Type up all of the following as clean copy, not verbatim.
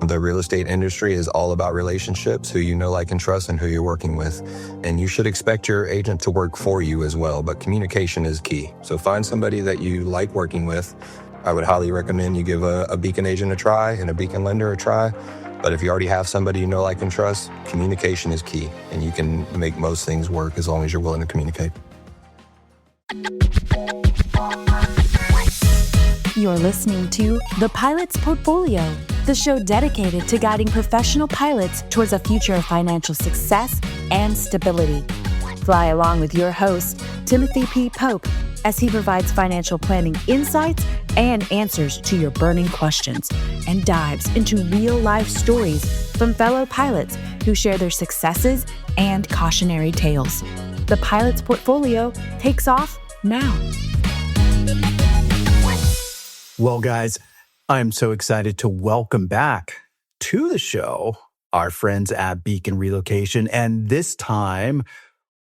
The real estate industry is all about relationships, who you know, like, and trust, and who you're working with. And you should expect your agent to work for you as well, but communication is key. So find somebody that you like working with. I would highly recommend you give a Beacon agent a try and a Beacon lender a try. But if you already have somebody you know, like, and trust, communication is key. And you can make most things work as long as you're willing to communicate. You're listening to The Pilot's Portfolio, the show dedicated to guiding professional pilots towards a future of financial success and stability. Fly along with your host, Timothy P. Pope, as he provides financial planning insights and answers to your burning questions, and dives into real-life stories from fellow pilots who share their successes and cautionary tales. The Pilot's Portfolio takes off now. Well, guys, I'm so excited to welcome back to the show our friends at Beacon Relocation. And this time,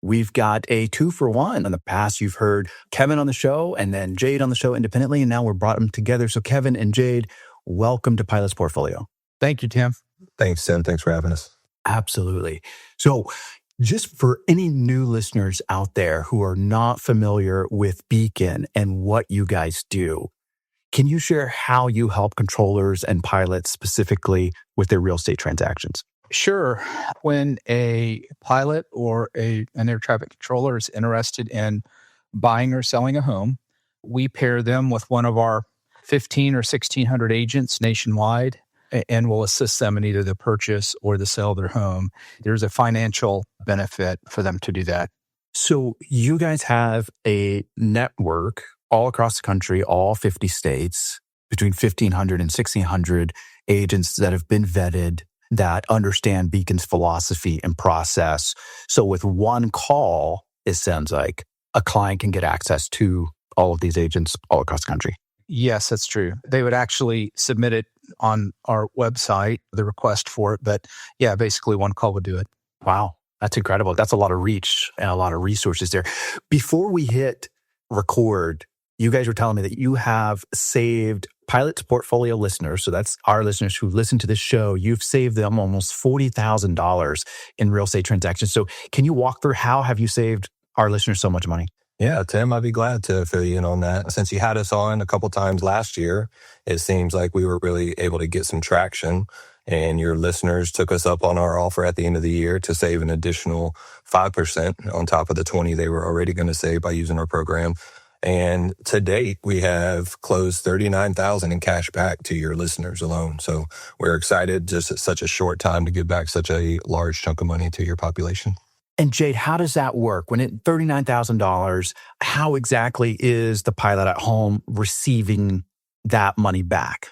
we've got a 2-for-1. In the past, you've heard Kevin on the show and then Jade on the show independently, and now we're brought them together. So Kevin and Jade, welcome to Pilot's Portfolio. Thank you, Tim. Thanks, Tim. Thanks for having us. Absolutely. So just for any new listeners out there who are not familiar with Beacon and what you guys do, can you share how you help controllers and pilots specifically with their real estate transactions? Sure. When a pilot or an air traffic controller is interested in buying or selling a home, we pair them with one of our 1,500 or 1,600 agents nationwide, and we'll assist them in either the purchase or the sale of their home. There's a financial benefit for them to do that. So you guys have a network all across the country, all 50 states, between 1,500 and 1,600 agents that have been vetted, that understand Beacon's philosophy and process. So with one call, it sounds like a client can get access to all of these agents all across the country. Yes, that's true. They would actually submit it on our website, the request for it. But yeah, basically one call would do it. Wow, that's incredible. That's a lot of reach and a lot of resources there. Before we hit record, you guys were telling me that you have saved Pilot's Portfolio listeners, so that's our listeners who listen to this show, you've saved them almost $40,000 in real estate transactions. So can you walk through how have you saved our listeners so much money? Yeah, Tim, I'd be glad to fill you in on that. Since you had us on a couple times last year, it seems like we were really able to get some traction, and your listeners took us up on our offer at the end of the year to save an additional 5% on top of the 20 they were already going to save by using our program. And to date, we have closed $39,000 in cash back to your listeners alone. So we're excited just at such a short time to give back such a large chunk of money to your population. And Jade, how does that work? When it $39,000, how exactly is the pilot at home receiving that money back?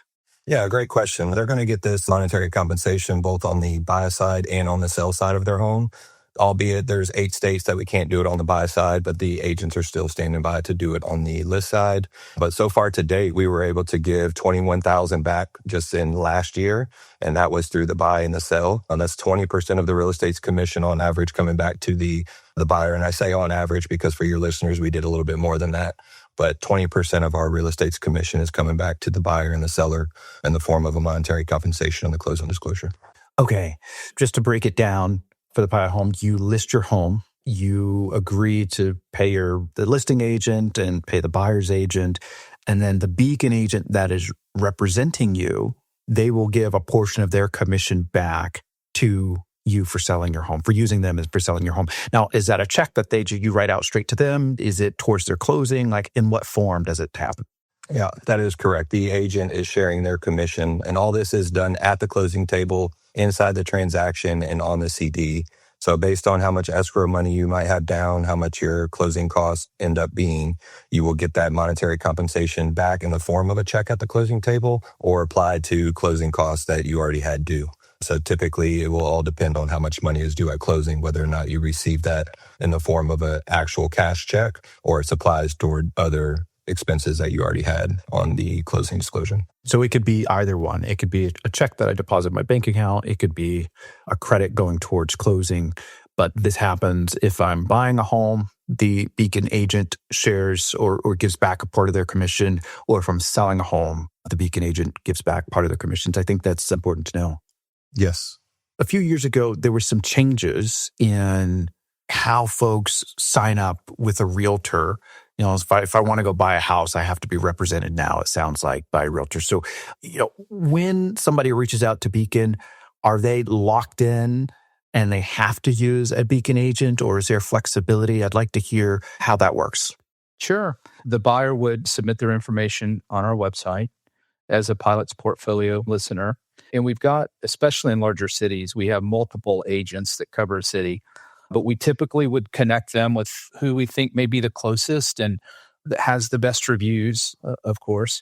Yeah, great question. They're going to get this monetary compensation both on the buy side and on the sell side of their home. Albeit there's 8 states that we can't do it on the buy side, but the agents are still standing by to do it on the list side. But so far to date, we were able to give $21,000 back just in last year, and that was through the buy and the sell. And that's 20% of the real estate's commission on average coming back to the buyer. And I say on average because for your listeners, we did a little bit more than that. But 20% of our real estate's commission is coming back to the buyer and the seller in the form of a monetary compensation on the closing disclosure. Okay, just to break it down, for the pilot home, you list your home, you agree to pay the listing agent and pay the buyer's agent, and then the Beacon agent that is representing you, they will give a portion of their commission back to you for selling your home, for using them as for selling your home. Now, is that a check that you write out straight to them? Is it towards their closing? Like, in what form does it happen? Yeah, that is correct. The agent is sharing their commission, and all this is done at the closing table, inside the transaction, and on the CD. So based on how much escrow money you might have down, how much your closing costs end up being, you will get that monetary compensation back in the form of a check at the closing table or applied to closing costs that you already had due. So typically, it will all depend on how much money is due at closing, whether or not you receive that in the form of an actual cash check or it's applies toward other expenses that you already had on the closing disclosure. So it could be either one. It could be a check that I deposit in my bank account. It could be a credit going towards closing. but this happens if I'm buying a home, the Beacon agent shares or gives back a part of their commission, or if I'm selling a home, the Beacon agent gives back part of their commissions. I think that's important to know. Yes. A few years ago, there were some changes in how folks sign up with a realtor. If I want to go buy a house, I have to be represented now, it sounds like, by a realtor. So, when somebody reaches out to Beacon, are they locked in and they have to use a Beacon agent, or is there flexibility? I'd like to hear how that works. Sure. The buyer would submit their information on our website as a Pilot's Portfolio listener. And we've got, especially in larger cities, we have multiple agents that cover a city, but we typically would connect them with who we think may be the closest and that has the best reviews, of course.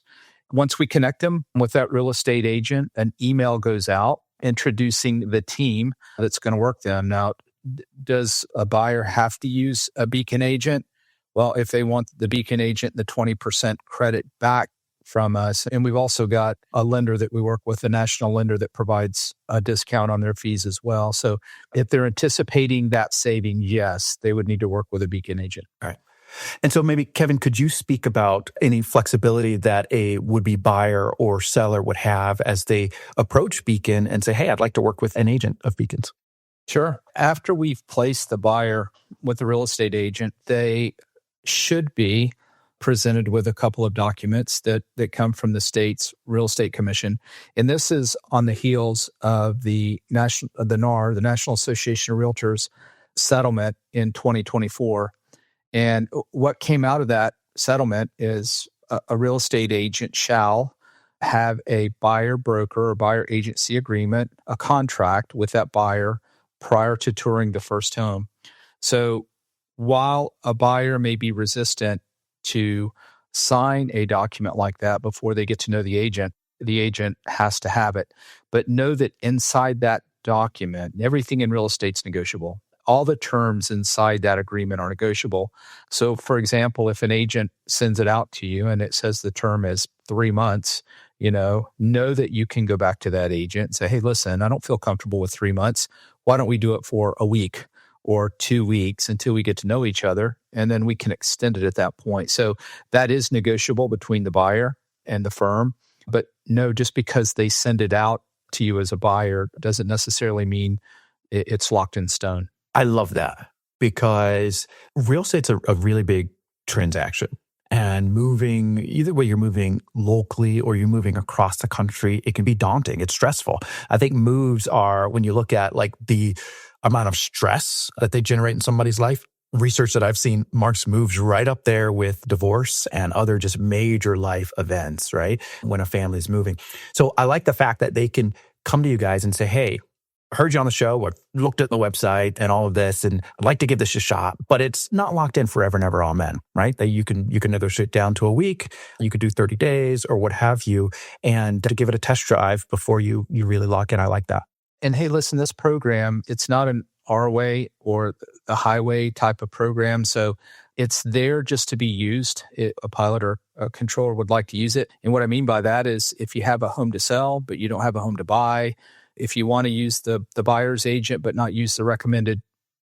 Once we connect them with that real estate agent, an email goes out introducing the team that's going to work them. Now, does a buyer have to use a Beacon agent? Well, if they want the Beacon agent, the 20% credit back from us. And we've also got a lender that we work with, a national lender that provides a discount on their fees as well. So if they're anticipating that saving, yes, they would need to work with a Beacon agent. All right. And so maybe, Kevin, could you speak about any flexibility that a would-be buyer or seller would have as they approach Beacon and say, hey, I'd like to work with an agent of Beacon's? Sure. After we've placed the buyer with the real estate agent, they should be presented with a couple of documents that come from the state's real estate commission. And this is on the heels of the NAR, the National Association of Realtors settlement in 2024. And what came out of that settlement is a real estate agent shall have a buyer broker or buyer agency agreement, a contract with that buyer prior to touring the first home. So while a buyer may be resistant to sign a document like that before they get to know the agent has to have it. But know that inside that document, everything in real estate's negotiable. All the terms inside that agreement are negotiable. So, for example, if an agent sends it out to you and it says the term is 3 months, know that you can go back to that agent and say, hey, listen, I don't feel comfortable with 3 months. Why don't we do it for a week or 2 weeks until we get to know each other? And then we can extend it at that point. So that is negotiable between the buyer and the firm. But no, just because they send it out to you as a buyer doesn't necessarily mean it's locked in stone. I love that, because real estate's a really big transaction. And moving, either way, you're moving locally or you're moving across the country, it can be daunting. It's stressful. I think moves are, when you look at like the amount of stress that they generate in somebody's life, research that I've seen marks moves right up there with divorce and other just major life events, right? When a family's moving. So I like the fact that they can come to you guys and say, hey, I heard you on the show, or looked at the website and all of this, and I'd like to give this a shot, but it's not locked in forever and ever, amen, right? That you can negotiate down to a week, you could do 30 days or what have you, and to give it a test drive before you really lock in. I like that. And hey, listen, this program, it's not an ROA or a highway type of program. So it's there just to be used. A pilot or a controller would like to use it. And what I mean by that is if you have a home to sell, but you don't have a home to buy, if you want to use the buyer's agent but not use the recommended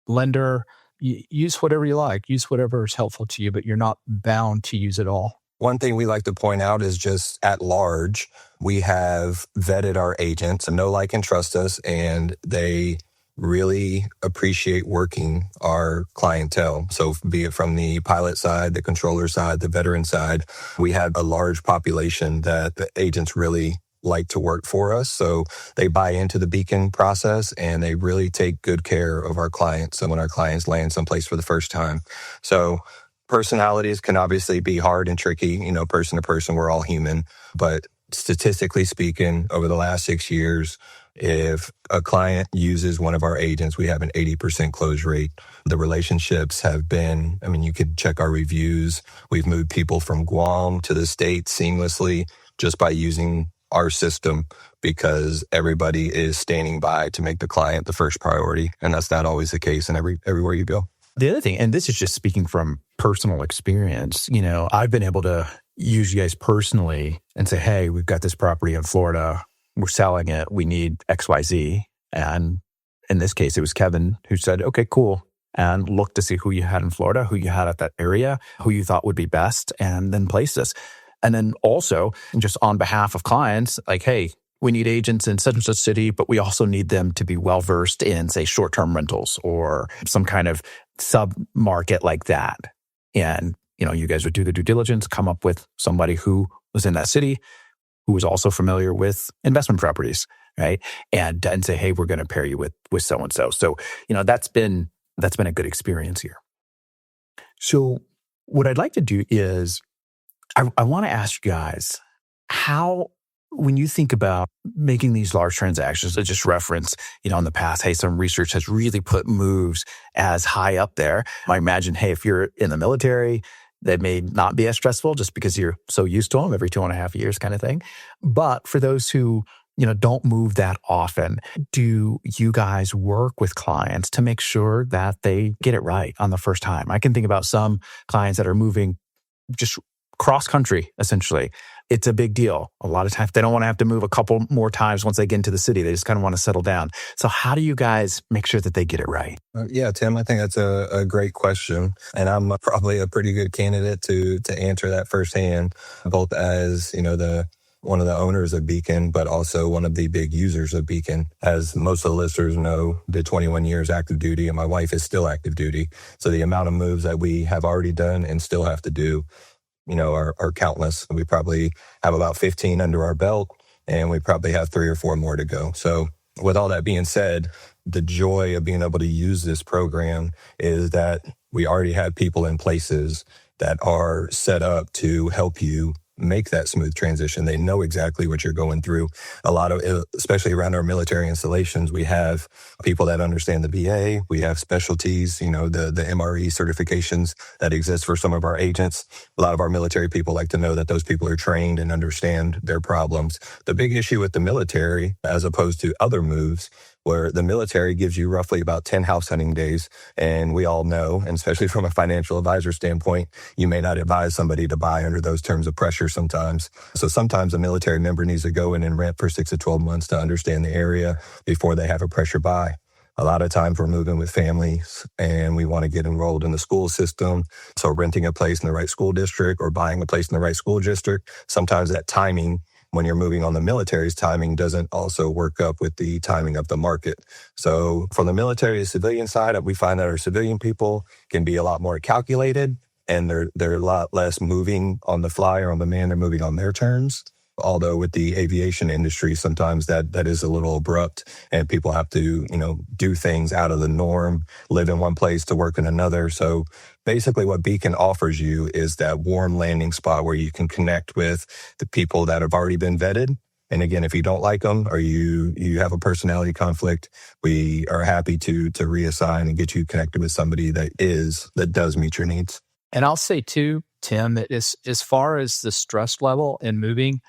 lender, use whatever you like. Use whatever is helpful to you, but you're not bound to use it all. One thing we like to point out is just at large, we have vetted our agents and know, like, and trust us, and they really appreciate working our clientele. So be it from the pilot side, the controller side, the veteran side, we have a large population that the agents really like to work for us. So they buy into the Beacon process and they really take good care of our clients. So when our clients land someplace for the first time. So personalities can obviously be hard and tricky, person to person, we're all human. But statistically speaking, over the last 6 years, if a client uses one of our agents, we have an 80% close rate. The relationships have been, you could check our reviews. We've moved people from Guam to the States seamlessly just by using our system, because everybody is standing by to make the client the first priority. And that's not always the case in everywhere you go. The other thing, and this is just speaking from personal experience, I've been able to use you guys personally and say, hey, we've got this property in Florida. We're selling it. We need XYZ. And in this case, it was Kevin who said, okay, cool. And looked to see who you had in Florida, who you had at that area, who you thought would be best, and then placed us. And then also, just on behalf of clients, like, hey, we need agents in such and such city, but we also need them to be well-versed in, say, short-term rentals or some kind of sub-market like that. And, you guys would do the due diligence, come up with somebody who was in that city, who was also familiar with investment properties, right? And say, hey, we're going to pair you with so-and-so. So, that's been a good experience here. So what I'd like to do is I want to ask you guys how, when you think about making these large transactions, I just reference, in the past, hey, some research has really put moves as high up there. I imagine, hey, if you're in the military, that may not be as stressful just because you're so used to them every 2.5 years kind of thing. But for those who don't move that often, do you guys work with clients to make sure that they get it right on the first time? I can think about some clients that are moving just cross country, essentially. It's a big deal. A lot of times they don't want to have to move a couple more times once they get into the city. They just kind of want to settle down. So how do you guys make sure that they get it right? Yeah, Tim, I think that's a great question. And I'm probably a pretty good candidate to answer that firsthand, both as, one of the owners of Beacon, but also one of the big users of Beacon. As most of the listeners know, did 21 years active duty, and my wife is still active duty. So the amount of moves that we have already done and still have to do, are countless. We probably have about 15 under our belt, and we probably have 3 or 4 more to go. So with all that being said, the joy of being able to use this program is that we already have people in places that are set up to help you make that smooth transition. They know exactly what you're going through. A lot of, especially around our military installations, we have people that understand the BA. We have specialties, the MRE certifications that exist for some of our agents. A lot of our military people like to know that those people are trained and understand their problems. The big issue with the military, as opposed to other moves, where the military gives you roughly about 10 house hunting days. And we all know, and especially from a financial advisor standpoint, you may not advise somebody to buy under those terms of pressure sometimes. So sometimes a military member needs to go in and rent for 6 to 12 months to understand the area before they have a pressure buy. A lot of times we're moving with families and we want to get enrolled in the school system. So renting a place in the right school district or buying a place in the right school district, sometimes that timing when you're moving on the military's timing doesn't also work up with the timing of the market. So from the military to civilian side, we find that our civilian people can be a lot more calculated and they're a lot less moving on the fly or on demand. They're moving on their terms. Although with the aviation industry, sometimes that is a little abrupt and people have to, do things out of the norm, live in one place to work in another. So basically what Beacon offers you is that warm landing spot where you can connect with the people that have already been vetted. And again, if you don't like them or you have a personality conflict, we are happy to reassign and get you connected with somebody that does meet your needs. And I'll say too, Tim, that as far as the stress level in moving,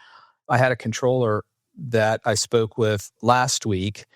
I had a controller that I spoke with last week,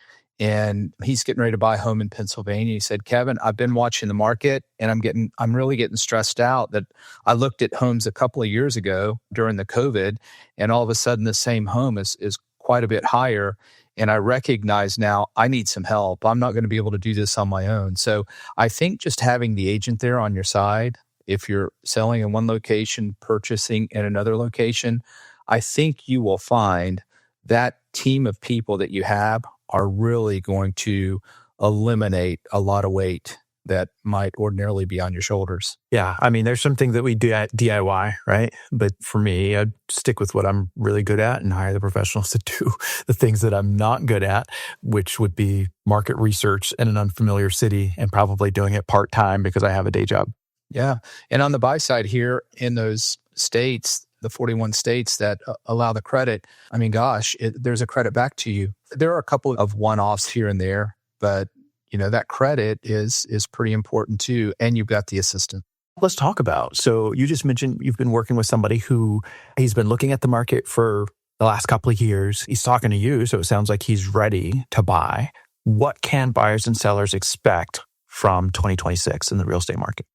and he's getting ready to buy a home in Pennsylvania. He said, Kevin, I've been watching the market and I'm really getting stressed out that I looked at homes a couple of years ago during the COVID, and all of a sudden the same home is quite a bit higher. And I recognize now I need some help. I'm not going to be able to do this on my own. So I think just having the agent there on your side, if you're selling in one location, purchasing in another location, I think you will find that team of people that you have are really going to eliminate a lot of weight that might ordinarily be on your shoulders. Yeah. I mean, there's something that we do at DIY, right? But for me, I'd stick with what I'm really good at and hire the professionals to do the things that I'm not good at, which would be market research in an unfamiliar city and probably doing it part-time because I have a day job. Yeah. And on the buy side here in those states, the 41 states that allow the credit, I mean, gosh, there's a credit back to you. There are a couple of one-offs here and there, but that credit is pretty important too. And you've got the assistant. Let's talk about, so you just mentioned you've been working with somebody who he's been looking at the market for the last couple of years. He's talking to you, so it sounds like he's ready to buy. What can buyers and sellers expect from 2026 in the real estate market?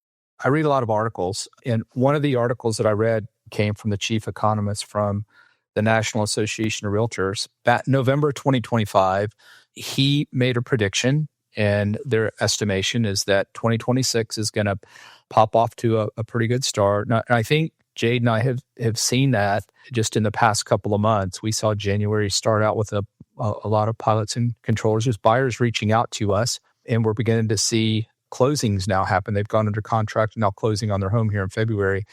I read a lot of articles, and one of the articles that I read came from the chief economist from the National Association of Realtors. Back November 2025, he made a prediction And their estimation is that 2026 is going to pop off to a pretty good start. Now, I think Jade and I have seen that just in the past couple of months. We saw January start out with a lot of pilots and controllers, just buyers reaching out to us, and we're beginning to see closings now happen. They've gone under contract and now closing on their home here in February.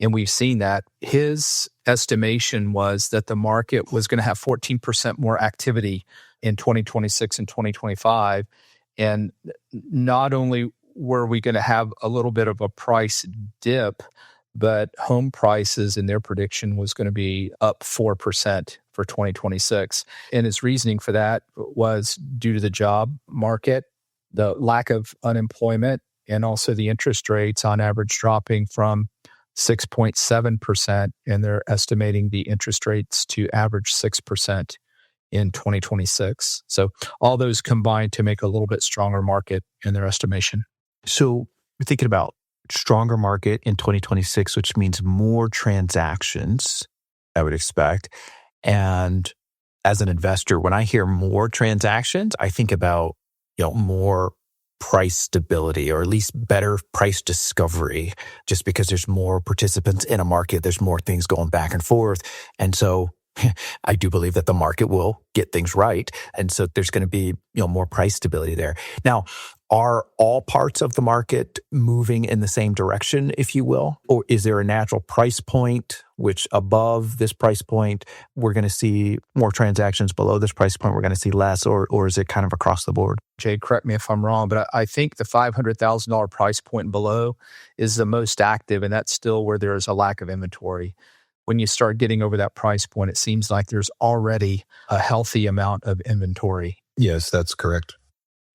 And we've seen that. His estimation was that the market was going to have 14% more activity in 2026 and 2025. And not only were we going to have a little bit of a price dip, but home prices in their prediction was going to be up 4% for 2026. And his reasoning for that was due to the job market, the lack of unemployment, and also the interest rates on average dropping from 6.7%, and they're estimating the interest rates to average 6% in 2026. So all those combined to make a little bit stronger market in their estimation. So we're thinking about stronger market in 2026, which means more transactions, I would expect. And as an investor, when I hear more transactions, I think about, more price stability, or at least better price discovery, just because there's more participants in a market, there's more things going back and forth. And so I do believe that the market will get things right. And so there's going to be, more price stability there. Now, are all parts of the market moving in the same direction, if you will? Or is there a natural price point, which above this price point, we're going to see more transactions, below this price point, we're going to see less, or is it kind of across the board? Jade, correct me if I'm wrong, but I think the $500,000 price point and below is the most active, and that's still where there is a lack of inventory. When you start getting over that price point, it seems like there's already a healthy amount of inventory. Yes, that's correct.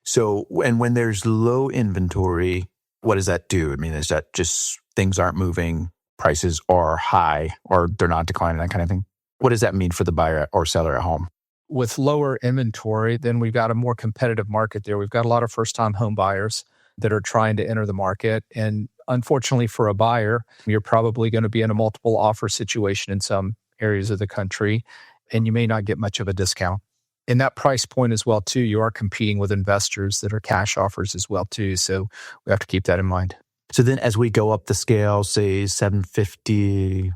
So, and when there's low inventory, what does that do? I mean, is that just things aren't moving, prices are high, or they're not declining, that kind of thing? What does that mean for the buyer or seller at home? With lower inventory, then we've got a more competitive market there. We've got a lot of first-time home buyers that are trying to enter the market. And unfortunately for a buyer, you're probably going to be in a multiple offer situation in some areas of the country, and you may not get much of a discount. In that price point as well, too, you are competing with investors that are cash offers as well, too. So we have to keep that in mind. So then as we go up the scale, say 750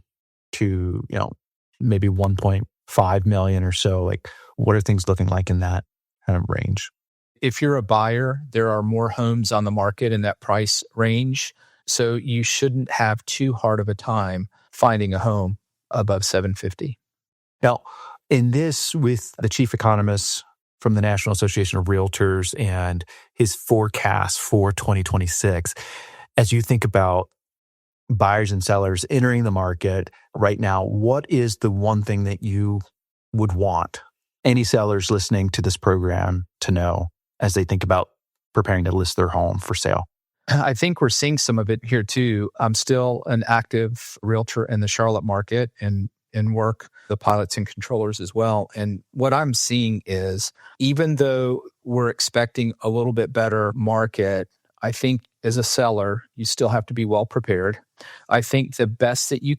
to, maybe 1.5 million or so, like what are things looking like in that kind of range? If you're a buyer, there are more homes on the market in that price range. So you shouldn't have too hard of a time finding a home above 750. Now, in this, with the chief economist from the National Association of Realtors and his forecast for 2026, as you think about buyers and sellers entering the market right now, what is the one thing that you would want any sellers listening to this program to know as they think about preparing to list their home for sale? I think we're seeing some of it here too. I'm still an active realtor in the Charlotte market and work the pilots and controllers as well. And what I'm seeing is, even though we're expecting a little bit better market, I think as a seller, you still have to be well prepared. I think the best that you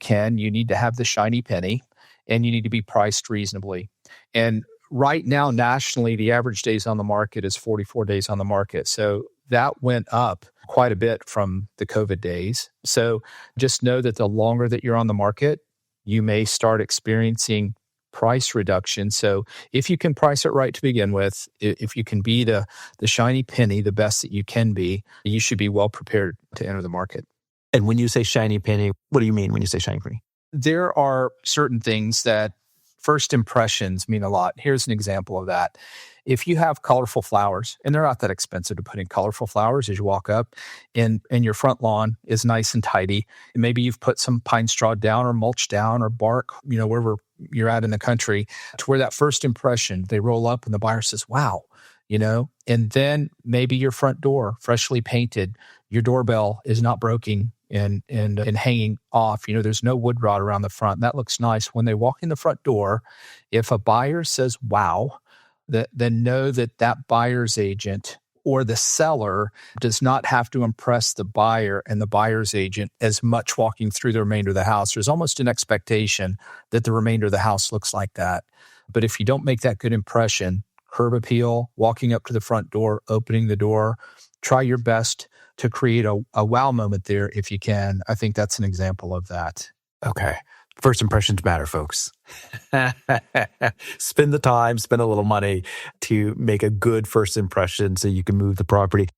need to have the shiny penny, and you need to be priced reasonably. And right now, nationally, the average days on the market is 44 days on the market. So that went up quite a bit from the COVID days. So just know that the longer that you're on the market, you may start experiencing price reduction. So if you can price it right to begin with, if you can be the shiny penny, the best that you can be, you should be well prepared to enter the market. And when you say shiny penny, what do you mean when you say shiny penny? There are certain things that first impressions mean a lot. Here's an example of that. If you have colorful flowers, and they're not that expensive to put in colorful flowers as you walk up, and your front lawn is nice and tidy, and maybe you've put some pine straw down or mulch down or bark, wherever you're at in the country, to where that first impression, they roll up and the buyer says, wow, and then maybe your front door, freshly painted, your doorbell is not broken and hanging off. There's no wood rot around the front. That looks nice. When they walk in the front door, if a buyer says, wow, then know that buyer's agent or the seller does not have to impress the buyer and the buyer's agent as much walking through the remainder of the house. There's almost an expectation that the remainder of the house looks like that. But if you don't make that good impression, curb appeal, walking up to the front door, opening the door. Try your best to create a wow moment there if you can. I think that's an example of that. Okay. First impressions matter, folks. Spend the time, spend a little money to make a good first impression so you can move the property.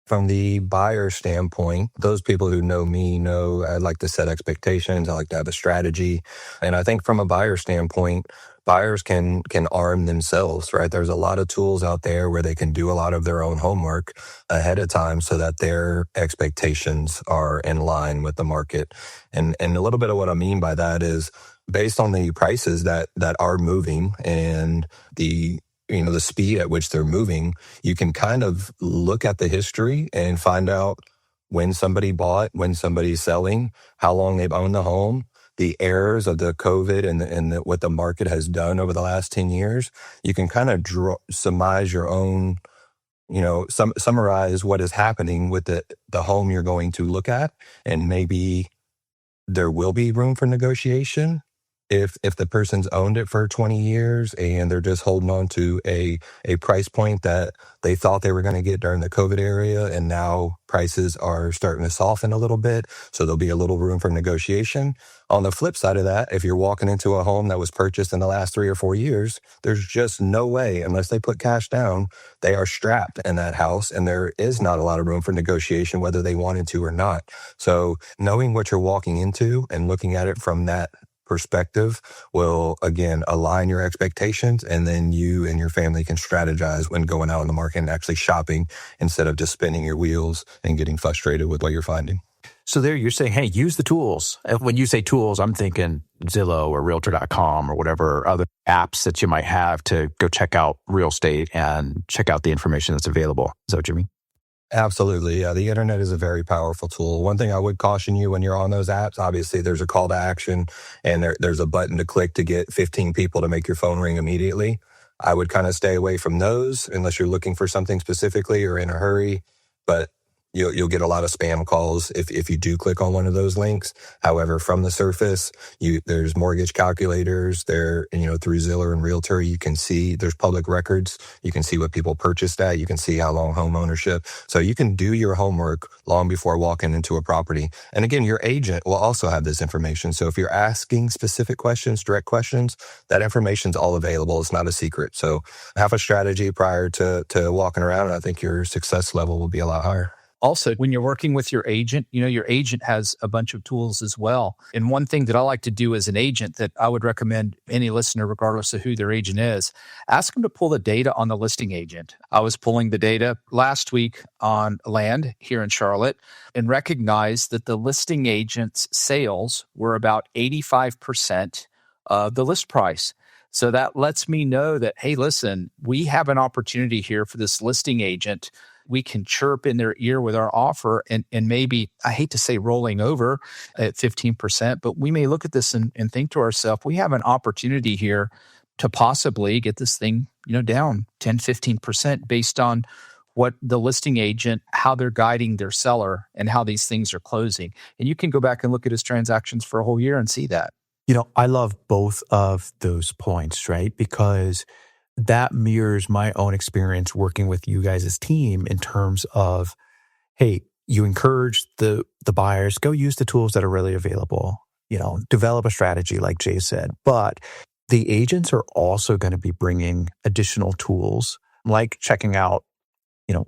From the buyer standpoint, those people who know me know I like to set expectations. I like to have a strategy. And I think from a buyer standpoint, buyers can arm themselves, right? There's a lot of tools out there where they can do a lot of their own homework ahead of time so that their expectations are in line with the market. And a little bit of what I mean by that is based on the prices that are moving and the the speed at which they're moving, you can kind of look at the history and find out when somebody bought, when somebody's selling, how long they've owned the home, the errors of the COVID and what the market has done over the last 10 years. You can kind of surmise your own, summarize what is happening with the home you're going to look at, and maybe there will be room for negotiation if the person's owned it for 20 years and they're just holding on to a price point that they thought they were going to get during the COVID era, and now prices are starting to soften a little bit, so there'll be a little room for negotiation. On the flip side of that, if you're walking into a home that was purchased in the last 3 or 4 years, there's just no way, unless they put cash down, they are strapped in that house, and there is not a lot of room for negotiation whether they wanted to or not. So knowing what you're walking into and looking at it from that perspective will, again, align your expectations, and then you and your family can strategize when going out in the market and actually shopping instead of just spinning your wheels and getting frustrated with what you're finding. So there you're saying, hey, use the tools. When you say tools, I'm thinking Zillow or Realtor.com or whatever other apps that you might have to go check out real estate and check out the information that's available. Is that what you mean? Absolutely. Yeah, the internet is a very powerful tool. One thing I would caution you when you're on those apps, obviously there's a call to action and there's a button to click to get 15 people to make your phone ring immediately. I would kind of stay away from those unless you're looking for something specifically or in a hurry. But you'll get a lot of spam calls if you do click on one of those links. However, from the surface, there's mortgage calculators there, through Zillow and Realtor, you can see there's public records. You can see what people purchased at. You can see how long home ownership. So you can do your homework long before walking into a property. And again, your agent will also have this information. So if you're asking specific questions, direct questions, that information's all available. It's not a secret. So have a strategy prior to walking around, and I think your success level will be a lot higher. Also, when you're working with your agent, your agent has a bunch of tools as well. And one thing that I like to do as an agent that I would recommend any listener, regardless of who their agent is, ask them to pull the data on the listing agent. I was pulling the data last week on land here in Charlotte and recognized that the listing agent's sales were about 85% of the list price. So that lets me know that, hey, listen, we have an opportunity here for this listing agent. We can chirp in their ear with our offer and maybe, I hate to say rolling over at 15%, but we may look at this and think to ourselves, we have an opportunity here to possibly get this thing, down 10, 15% based on what the listing agent, how they're guiding their seller and how these things are closing. And you can go back and look at his transactions for a whole year and see that. I love both of those points, right? Because that mirrors my own experience working with you guys' team in terms of, hey, you encourage the buyers, go use the tools that are really available, develop a strategy like Jay said. But the agents are also going to be bringing additional tools like checking out,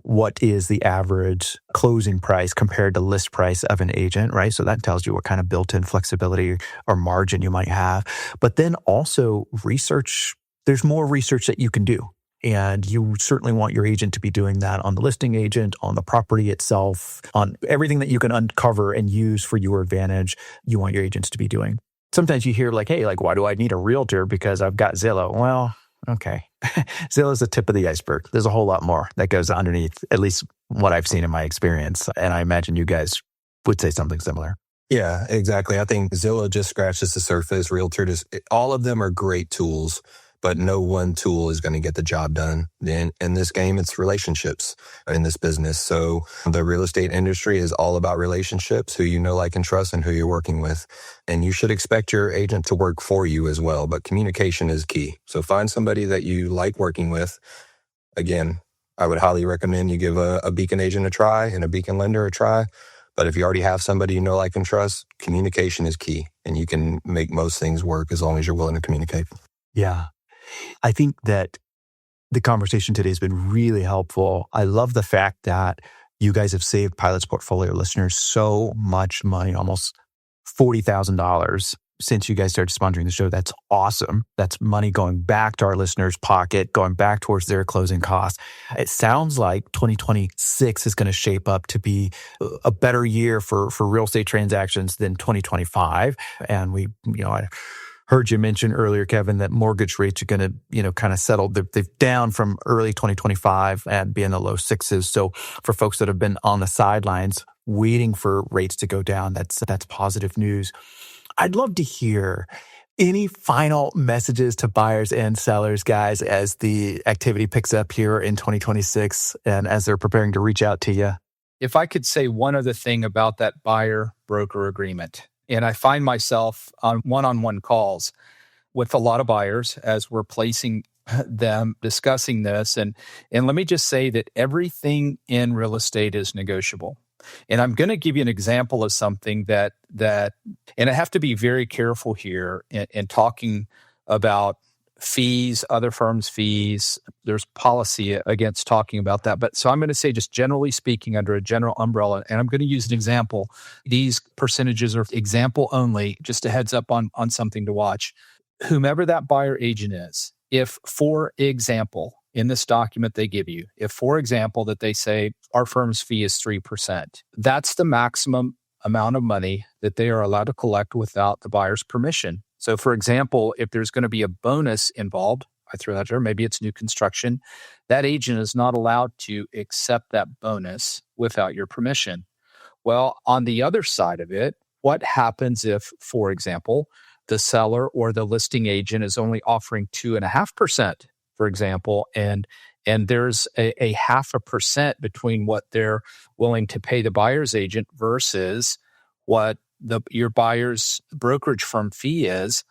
what is the average closing price compared to list price of an agent, right? So that tells you what kind of built-in flexibility or margin you might have. But then also research. There's more research that you can do. And you certainly want your agent to be doing that on the listing agent, on the property itself, on everything that you can uncover and use for your advantage. You want your agents to be doing. Sometimes you hear hey, why do I need a realtor? Because I've got Zillow. Well, okay. Zillow is the tip of the iceberg. There's a whole lot more that goes underneath, at least what I've seen in my experience. And I imagine you guys would say something similar. Yeah, exactly. I think Zillow just scratches the surface. Realtor all of them are great tools, but no one tool is going to get the job done. In this game, it's relationships in this business. So the real estate industry is all about relationships, who you know, like, and trust, and who you're working with. And you should expect your agent to work for you as well. But communication is key. So find somebody that you like working with, again, I would highly recommend you give a Beacon agent a try and a Beacon lender a try. But if you already have somebody you know, like, and trust, communication is key. And you can make most things work as long as you're willing to communicate. Yeah. I think that the conversation today has been really helpful. I love the fact that you guys have saved Pilot's Portfolio listeners so much money, almost $40,000 since you guys started sponsoring the show. That's awesome. That's money going back to our listeners' pocket, going back towards their closing costs. It sounds like 2026 is going to shape up to be a better year for real estate transactions than 2025. And I heard you mention earlier, Kevin, that mortgage rates are going to, kind of settle. They've down from early 2025 and be in the low sixes. So for folks that have been on the sidelines waiting for rates to go down, that's positive news. I'd love to hear any final messages to buyers and sellers, guys, as the activity picks up here in 2026 and as they're preparing to reach out to you. If I could say one other thing about that buyer-broker agreement, and I find myself on one-on-one calls with a lot of buyers as we're placing them, discussing this. And let me just say that everything in real estate is negotiable. And I'm going to give you an example of something that, and I have to be very careful here in talking about fees, other firms' fees. There's policy against talking about that. But so I'm going to say, just generally speaking, under a general umbrella, and I'm going to use an example. These percentages are example only, just a heads up on something to watch. Whomever that buyer agent is, if, for example, in this document they give you, if, for example, that they say our firm's fee is 3%, that's the maximum amount of money that they are allowed to collect without the buyer's permission. So, for example, if there's going to be a bonus involved, I throw that there, maybe it's new construction, that agent is not allowed to accept that bonus without your permission. Well, on the other side of it, what happens if, for example, the seller or the listing agent is only offering 2.5%, for example, and there's a 0.5% between what they're willing to pay the buyer's agent versus what your buyer's brokerage firm fee is?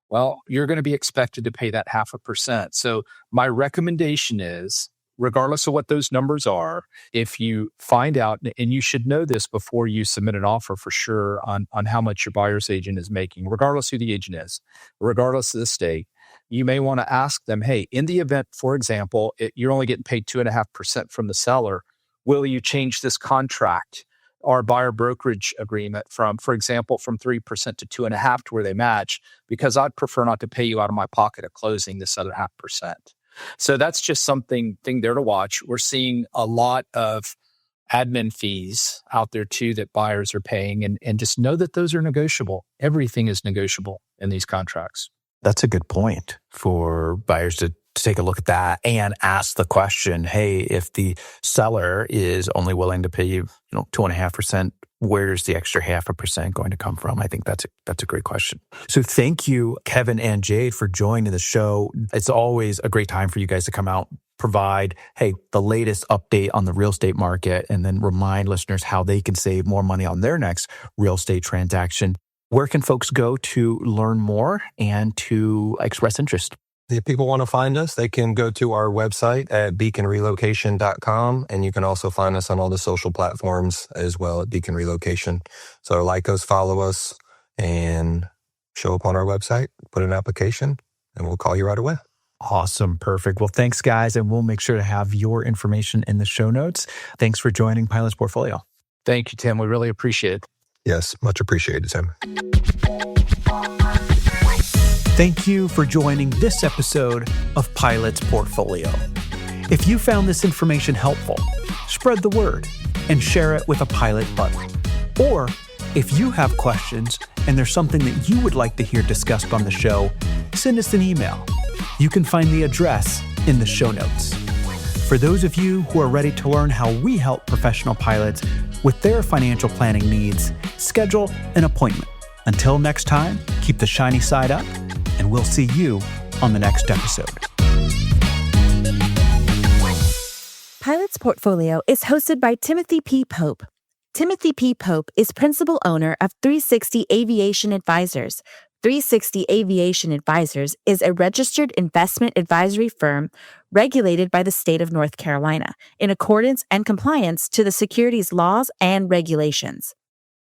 Well, you're going to be expected to pay that 0.5%. So my recommendation is, regardless of what those numbers are, if you find out, and you should know this before you submit an offer for sure on how much your buyer's agent is making, regardless who the agent is, regardless of the state, you may want to ask them, hey, in the event, for example, you're only getting paid 2.5% from the seller, will you change this contract or buyer brokerage agreement from, for example, from 3% to 2.5% to where they match, because I'd prefer not to pay you out of my pocket at closing this other 0.5%. So that's just something there to watch. We're seeing a lot of admin fees out there too that buyers are paying, and just know that those are negotiable. Everything is negotiable in these contracts. That's a good point for buyers to take a look at that and ask the question, hey, if the seller is only willing to pay you, 2.5%, where's the extra 0.5% going to come from? I think that's a great question. So thank you, Kevin and Jade, for joining the show. It's always a great time for you guys to come out, provide, the latest update on the real estate market, and then remind listeners how they can save more money on their next real estate transaction. Where can folks go to learn more and to express interest? If people want to find us, they can go to our website at beaconrelocation.com, and you can also find us on all the social platforms as well at Beacon Relocation. So like us, follow us, and show up on our website, put an application, and we'll call you right away. Awesome. Perfect. Well, thanks, guys, and we'll make sure to have your information in the show notes. Thanks for joining Pilot's Portfolio. Thank you, Tim. We really appreciate it. Yes, much appreciated, Tim. Thank you for joining this episode of Pilot's Portfolio. If you found this information helpful, spread the word and share it with a Pilot buddy. Or if you have questions and there's something that you would like to hear discussed on the show, send us an email. You can find the address in the show notes. For those of you who are ready to learn how we help professional pilots with their financial planning needs, schedule an appointment. Until next time, keep the shiny side up, and we'll see you on the next episode. Pilot's Portfolio is hosted by Timothy P. Pope. Timothy P. Pope is principal owner of 360 Aviation Advisors, 360 Aviation Advisors is a registered investment advisory firm regulated by the state of North Carolina in accordance and compliance to the securities laws and regulations.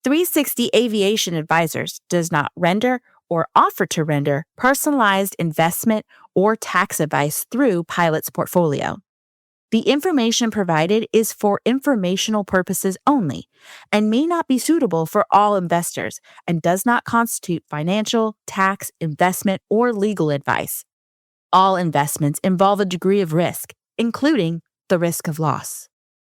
360 Aviation Advisors does not render or offer to render personalized investment or tax advice through Pilot's portfolio. The information provided is for informational purposes only and may not be suitable for all investors and does not constitute financial, tax, investment, or legal advice. All investments involve a degree of risk, including the risk of loss.